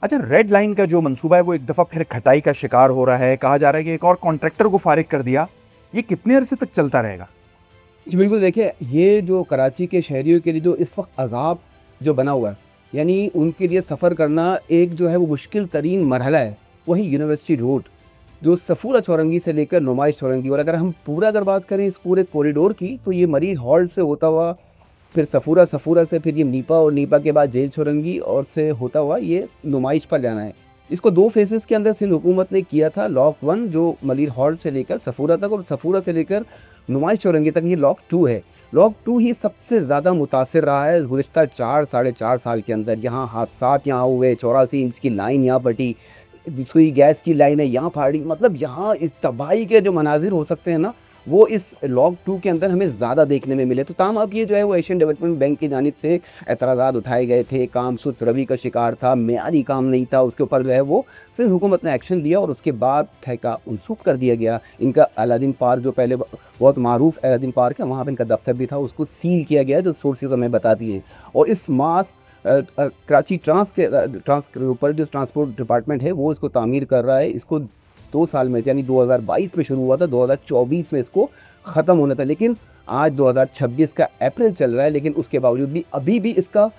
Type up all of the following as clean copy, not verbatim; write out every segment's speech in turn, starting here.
अच्छा, red line का जो मंसूबा है वो एक दफ़ा फिर खटाई का शिकार हो रहा है। कहा जा रहा है कि एक और कॉन्ट्रैक्टर को फारिग कर दिया। ये कितने अरसे तक चलता रहेगा? जी बिल्कुल, देखिए ये जो कराची के शहरियों के लिए जो इस वक्त अज़ाब जो बना हुआ है, यानी उनके लिए सफ़र करना एक जो है वो मुश्किल तरीन मरहला है, वही यूनिवर्सिटी रोड, जो सफूरा चौरंगी से लेकर नुमाइश चौरंगी। और अगर हम पूरा अगर बात करें इस पूरे कॉरिडोर की, तो ये मरीर हॉल से होता हुआ फिर सफूरा, सफूरा से फिर ये नीपा, और नीपा के बाद जेल चौरंगी, और से होता हुआ ये नुमाइश पर जाना है। इसको 2 फेजेस के अंदर सिंध हुकूमत ने किया था। लॉक 1 जो मलिर हॉल से लेकर सफूरा तक, और सफूरा से लेकर नुमाइश चौरंगी तक ये लॉक 2 है। लॉक 2 ही सबसे ज़्यादा मुतासिर रहा है गुज़िश्ता 4 साढ़े 4 साल के अंदर। यहाँ हादसात यहाँ हुए, 84 इंच की लाइन यहाँ फटी, सुई गैस की लाइन है यहाँ फाड़ी, मतलब यहाँ इस तबाही के जो मनाजिर हो सकते हैं ना, वो इस लॉक 2 के अंदर हमें ज़्यादा देखने में मिले। तो ताम अब ये जो है वो एशियन डेवलपमेंट बैंक की जानिब से एतराज़ात उठाए गए थे, काम सुस्त रवि का शिकार था, मेयारी काम नहीं था, उसके ऊपर जो है वो सिर्फ हुकूमत ने एक्शन लिया और उसके बाद ठेका मनसूख कर दिया गया। इनका अलादीन पार्क जो पहले बहुत मारूफ अलादीन पार्क है, वहाँ पर इनका दफ्तर भी था, उसको सील किया गया, जो सोर्सेज हमें बताती है। और इस मास कराची ट्रांस के ऊपर जो ट्रांसपोर्ट डिपार्टमेंट है वो इसको तामीर कर रहा है। इसको 2 साल में, यानी 2022 में शुरू हुआ था, 2024 में इसको ख़त्म होना था, लेकिन आज 2026 का अप्रैल चल रहा है, लेकिन उसके बावजूद भी अभी भी इसका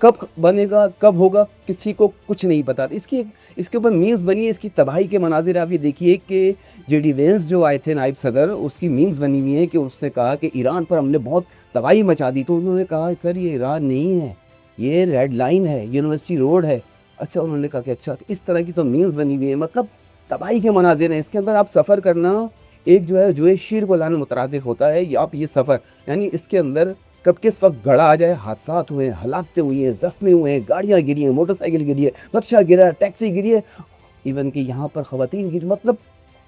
कब बनेगा, कब होगा, किसी को कुछ नहीं पता। इसके ऊपर मीम्स बनी है, इसकी तबाही के मनाजिर आप ये देखिए कि जेडी वेंस जो आए थे नायब सदर, उसकी मीम्स बनी हुई है कि उसने कहा कि ईरान पर हमने बहुत तबाही मचा दी। तो उन्होंने कहा सर ये ईरान नहीं है, ये रेड लाइन है, यूनिवर्सिटी रोड है। अच्छा, उन्होंने कहा कि अच्छा, तो इस तरह की तो मीम्स बनी हुई है, मतलब तबाही के मनाजिर हैं। इसके अंदर आप सफ़र करना एक जो है शेर को लाना मुतरादिफ होता है। ये आप ये सफ़र, यानी इसके अंदर कब किस वक्त गड़ा आ जाए, हादसात हुए हैं, हलाकतें हुई हैं, ज़ख्मी हुए हैं, गाड़ियाँ गिरी हैं, मोटरसाइकिल गिरी है, रिक्शा गिरा, टैक्सी गिरी है, इवन कि यहाँ पर ख़वातीन गिरी, मतलब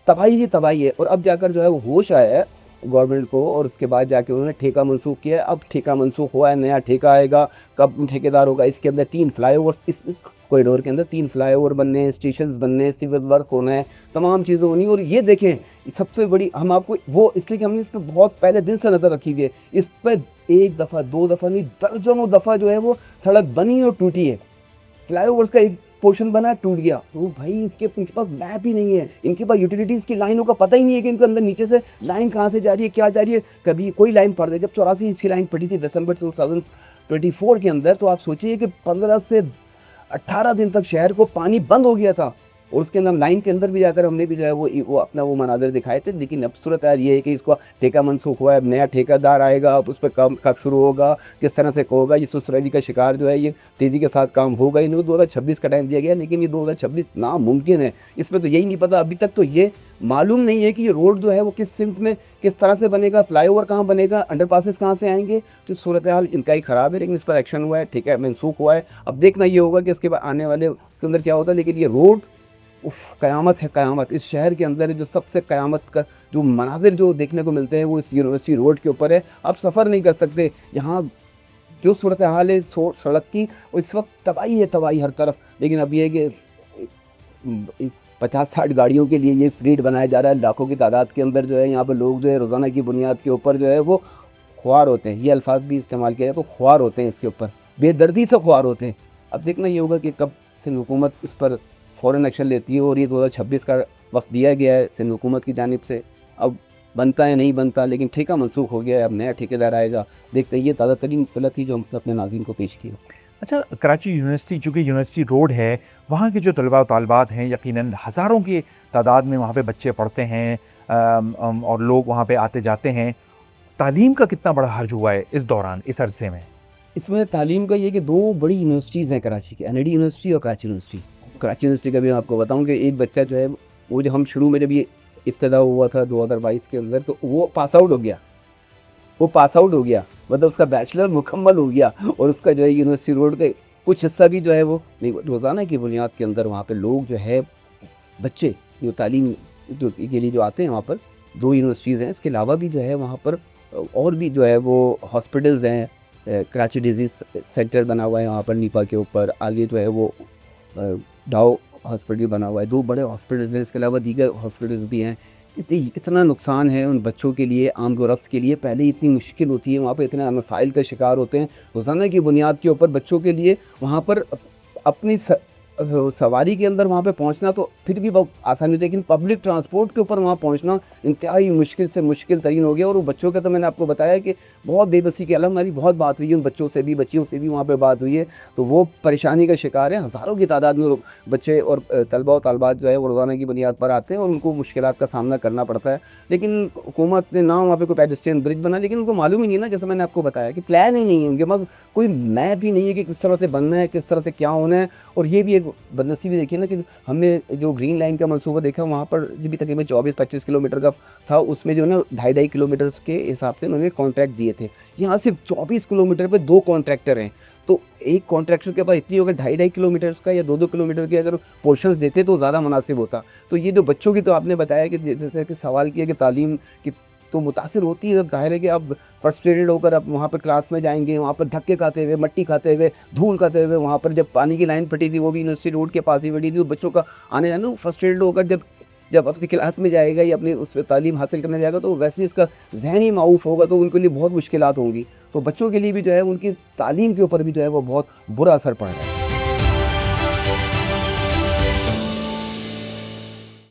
तबाही ही तबाही है। और अब जाकर जो है वो होश आया है गवर्नमेंट को, और उसके बाद जाके उन्होंने ठेका मनसूख किया है। अब ठेका मनसूख हुआ है, नया ठेका आएगा, कब ठेकेदार होगा। इसके अंदर 3 फ्लाईओवर, इस कॉरिडोर के अंदर 3 फ्लाईओवर बनने हैं, स्टेशंस बनने हैं, सिविल वर्क होना है, तमाम चीज़ें होनी। और ये देखें, सबसे बड़ी हम आपको वो इसलिए कि हमने इस पर बहुत पहले दिन से नज़र रखी हुई है। इस पर 1 दफ़ा 2 दफ़ा नहीं, दर्जनों दफ़ा जो है वो सड़क बनी और टूटी है। फ्लाईओवर्स का एक पोर्शन बना, टूट गया, तो भाई इनके पास मैप ही नहीं है, इनके पास यूटिलिटीज़ की लाइनों का पता ही नहीं है कि इनके अंदर नीचे से लाइन कहाँ से जा रही है, क्या जा रही है। कभी कोई लाइन पड़ जाए, जब 84 इंच की लाइन पड़ी थी दिसंबर 2024 के अंदर, तो आप सोचिए कि 15 से 18 दिन तक शहर को पानी बंद हो गया था। और उसके अंदर लाइन के अंदर भी जाकर हमने भी जो है वो अपना वो मनाज़र दिखाए थे। लेकिन अब सूरत हाल ये है कि इसको ठेका मनसूख हुआ है, अब नया ठेकेदार आएगा, अब उस पर काम कब शुरू होगा, किस तरह से होगा, ये सुसरैली का शिकार जो है ये तेज़ी के साथ काम होगा। इनको 2026 का टाइम दिया गया, लेकिन ये 2026 नामुमकिन है। इसमें तो यही नहीं पता, अभी तक तो ये मालूम नहीं है कि ये रोड जो है वो किस सिम्त में किस तरह से बनेगा, फ्लाईओवर कहाँ बनेगा, अंडरपासेस कहाँ से आएंगे। तो सूरत हाल इनका ही ख़राब है, लेकिन इस पर एक्शन हुआ है, ठीक है, मनसूख हुआ है। अब देखना ये होगा कि इसके बाद आने वाले के अंदर क्या होता है। लेकिन ये रोड उफ, क़यामत है, क़यामत। इस शहर के अंदर जो सबसे क़यामत का जो मनाज़िर जो देखने को मिलते हैं वो इस यूनिवर्सिटी रोड के ऊपर है। आप सफ़र नहीं कर सकते यहाँ, जो सूरत हाल है सड़क की, इस वक्त तबाही है, तबाही हर तरफ। लेकिन अब ये है कि 50-60 गाड़ियों के लिए ये फ्लीट बनाया जा रहा है, लाखों की तादाद के अंदर जो है यहाँ पर लोग जो है रोज़ाना की बुनियाद के ऊपर जो है वो ख्वार होते हैं। ये अल्फाज भी इस्तेमाल किया है, तो ख्वार होते हैं इसके ऊपर, बेदर्दी से ख्वार होते हैं। अब देखना ये होगा कि कब सिंध हुकूमत इस पर फ़ौरन एक्शन लेती है। और ये 2026 का वक्त दिया गया है सिंध हुकूमत की जानिब से, अब बनता है नहीं बनता, लेकिन ठेका मनसूख हो गया है, अब नया ठेकेदार आएगा। देखते हैं, ये ताज़ा तरीन तलब थी जो हमने अपने नाज़रीन को पेश की। अच्छा, कराची यूनिवर्सिटी चूँकि यूनिवर्सिटी रोड है, वहाँ के जो तलबा और तालिबात हैं यकीनन हज़ारों की तादाद में वहाँ पे बच्चे पढ़ते हैं, और लोग वहाँ पे आते जाते हैं। तालीम का कितना बड़ा हर्ज हुआ है इस दौरान, इस अरसे में? इसमें तालीम का ये है कि 2 बड़ी यूनिवर्सिटीज़ हैं कराची की, एनएडी यूनिवर्सिटी और कराची यूनिवर्सिटी। कराची यूनिवर्सिटी का भी मैं आपको बताऊं कि एक बच्चा जो है वो, जो हम शुरू में जब ये इब्तिदा हुआ था 2022 के अंदर, तो वो पास आउट हो गया, वो पास आउट हो गया, मतलब उसका बैचलर मुकम्मल हो गया। और उसका जो है यूनिवर्सिटी रोड का कुछ हिस्सा भी जो है वो रोज़ाना की बुनियाद के अंदर वहाँ पे लोग जो है बच्चे जो तालीम जो के लिए जो आते हैं, वहाँ पर 2 यूनिवर्सिटीज़ हैं। इसके अलावा भी जो है वहाँ पर और भी जो है वो हॉस्पिटल्स हैं। कराची डिजीज़ सेंटर बना हुआ है वहाँ पर नीपा के ऊपर, आगे जो है वो डाओ हॉस्पिटल बना हुआ है, 2 बड़े हॉस्पिटल्स हैं। इसके अलावा दीगर हॉस्पिटल्स भी हैं। इतना नुकसान है उन बच्चों के लिए, आम व रफ्स के लिए। पहले इतनी मुश्किल होती है, वहाँ पे इतने मसाइल का शिकार होते हैं रोज़ाना की बुनियाद के ऊपर बच्चों के लिए। वहाँ पर अपनी सवारी के अंदर वहाँ पे पहुँचना तो फिर भी बहुत आसानी होती है, लेकिन पब्लिक ट्रांसपोर्ट के ऊपर वहाँ पहुँचना इंतहाई मुश्किल से मुश्किल तरीन हो गया। और वो बच्चों का तो मैंने आपको बताया कि बहुत बेबसी के अलग हमारी बहुत बात हुई है, उन बच्चों से भी बच्चियों से भी वहाँ पे बात हुई है, तो वो परेशानी का शिकार है। हज़ारों की तादाद में बच्चे और तलबा और तालबात जो है वो रोज़ाना की बुनियाद पर आते हैं और उनको मुश्किलात का सामना करना पड़ता है। लेकिन हुकूमत ने ना वहाँ पे कोई पेडेस्ट्रियन ब्रिज बना, लेकिन उनको मालूम ही नहीं है ना, जैसे मैंने आपको बताया कि प्लान ही नहीं है उनके पास, कोई मैप ही नहीं है कि किस तरह से बनना है, किस तरह से क्या होना है। और ये भी एक बदनसीबी देखिए ना कि हमने जो ग्रीन लाइन का मंसूबा देखा वहाँ पर भी तकरीबन 24-25 किलोमीटर का था, उसमें जो है ना 2.5 किलोमीटर के हिसाब से उन्होंने कॉन्ट्रैक्ट दिए थे। यहाँ सिर्फ 24 किलोमीटर पे 2 कॉन्ट्रैक्टर हैं, तो एक कॉन्ट्रैक्टर के पास इतनी होगा 2.5 किलोमीटर का या 2-2 किलोमीटर के अगर पोर्शंस देते तो ज़्यादा मुनासिब होता। तो ये जो बच्चों की, तो आपने बताया कि जैसे कि सवाल किया कि तालीम की तो मुतासिर होती है, जब ज़ाहिर है कि आप फ्रस्ट्रेटेड होकर आप वहाँ पर क्लास में जाएंगे, वहाँ पर धक्के खाते हुए, मट्टी खाते हुए, धूल खाते हुए, वहाँ पर जब पानी की लाइन फटी थी वो भी यूनिवर्सिटी रोड के पास ही फटी थी, तो बच्चों का आने जाना फ्रस्ट्रेटेड होकर जब जब अपनी क्लास में जाएगा या अपनी उस पर तालीम हासिल करने जाएगा, तो वैसे ही इसका ज़हनी माऊफ़ होगा, तो उनके लिए बहुत मुश्किलात होंगी। तो बच्चों के लिए भी जो है उनकी तालीम के ऊपर भी जो है वो बहुत बुरा असर पड़ रहा है।